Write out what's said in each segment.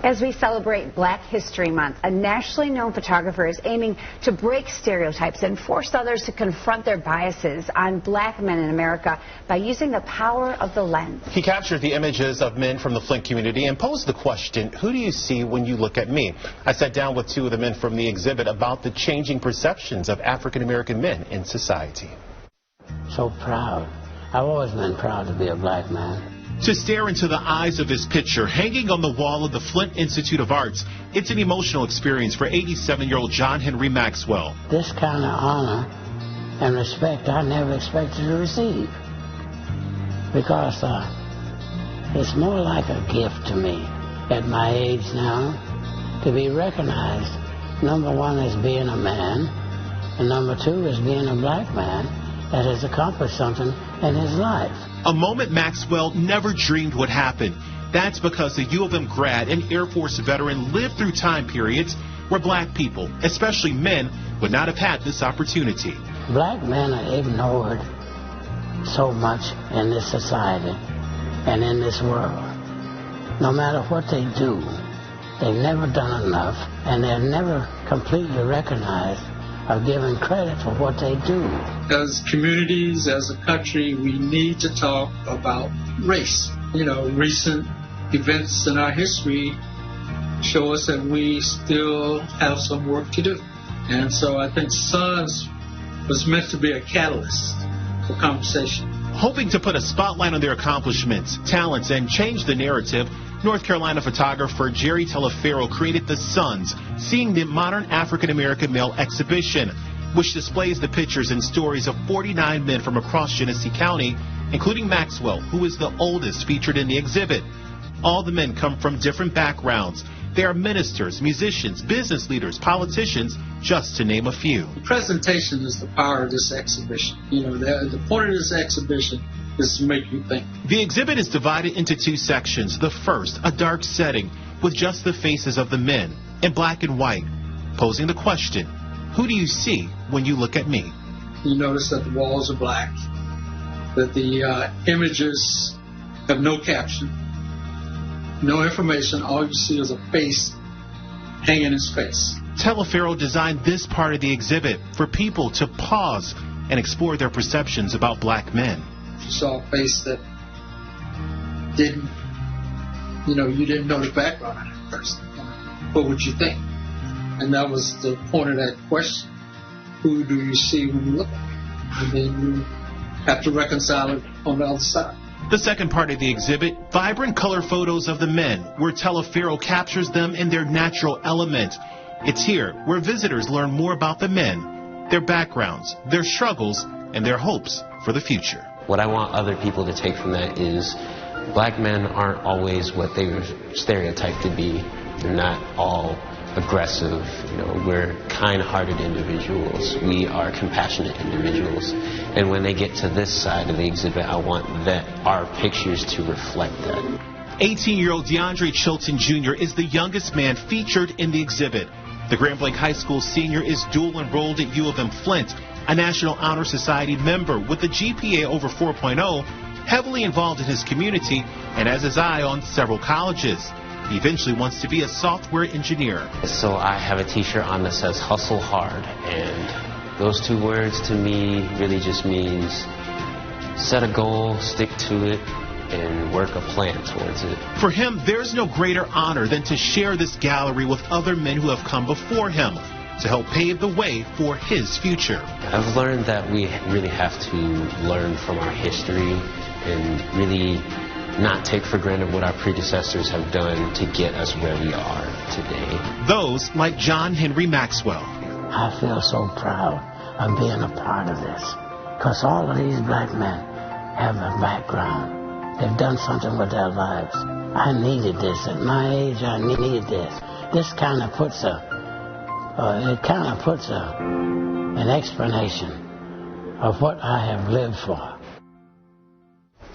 As we celebrate Black History Month, a nationally known photographer is aiming to break stereotypes and force others to confront their biases on black men in America by using the power of the lens. He captured the images of men from the Flint community and posed the question, who do you see when you look at me? I sat down with two of the men from the exhibit about the changing perceptions of African American men in society. So proud. I've always been proud to be a black man. To stare into the eyes of his picture hanging on the wall of the Flint Institute of Arts, it's an emotional experience for 87-year-old John Henry Maxwell. This kind of honor and respect I never expected to receive, because it's more like a gift to me at my age now to be recognized, number one, as being a man, and number two, as being a black man that has accomplished something in his life. A moment Maxwell never dreamed would happen. That's because the U of M grad and Air Force veteran lived through time periods where black people, especially men, would not have had this opportunity. Black men are ignored so much in this society and in this world. No matter what they do, they've never done enough, and they're never completely recognized or given credit for what they do. As communities, as a country, we need to talk about race. You know, recent events in our history show us that we still have some work to do. And so I think Sons was meant to be a catalyst for conversation. Hoping to put a spotlight on their accomplishments, talents, and change the narrative, North Carolina photographer Jerry Telefero created the Sons, Seeing the Modern African American Male exhibition, which displays the pictures and stories of 49 men from across Genesee County, including Maxwell, who is the oldest featured in the exhibit. All the men come from different backgrounds. They are ministers, musicians, business leaders, politicians, just to name a few. The presentation is the power of this exhibition. You know, the point of this exhibition is to make you think. The exhibit is divided into two sections. The first, a dark setting with just the faces of the men in black and white, posing the question, who do you see when you look at me? You notice that the walls are black, that the images have no caption, no information. All you see is a face hanging in space. Telefero designed this part of the exhibit for people to pause and explore their perceptions about black men. If you saw a face that didn't, you didn't know the background of that person, what would you think? And that was the point of that question. Who do you see when you look at it? And then you have to reconcile it on the other side. The second part of the exhibit, vibrant color photos of the men, where Telefero captures them in their natural element. It's here where visitors learn more about the men, their backgrounds, their struggles, and their hopes for the future. What I want other people to take from that is black men aren't always what they were stereotyped to be. They're not all aggressive. We're kind-hearted individuals. We are compassionate individuals. And when they get to this side of the exhibit, I want our pictures to reflect that. 18-year-old DeAndre Chilton Jr. is the youngest man featured in the exhibit. The Grand Blanc High School senior is dual enrolled at U of M Flint, a National Honor Society member with a GPA over 4.0, heavily involved in his community, and has his eye on several colleges. He eventually wants to be a software engineer. So I have a t-shirt on that says hustle hard, and those two words to me really just means set a goal, stick to it, and work a plan towards it. For him, there's no greater honor than to share this gallery with other men who have come before him to help pave the way for his future. I've learned that we really have to learn from our history and really not take for granted what our predecessors have done to get us where we are today. Those like John Henry Maxwell. I feel so proud of being a part of this, because all of these black men have a background. They've done something with their lives. I needed this. At my age, I needed this. This kind of puts an explanation of what I have lived for.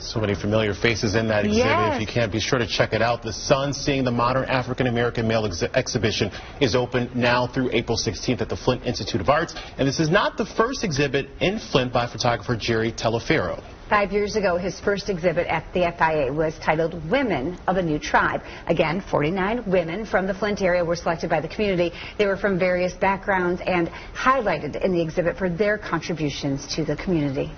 So many familiar faces in that exhibit. Yes. If you can't, be sure to check it out. The Sun Seeing the Modern African American Male exhibition is open now through April 16th at the Flint Institute of Arts. And this is not the first exhibit in Flint by photographer Jerry Telefero. 5 years ago, his first exhibit at the FIA was titled Women of a New Tribe. Again, 49 women from the Flint area were selected by the community. They were from various backgrounds and highlighted in the exhibit for their contributions to the community.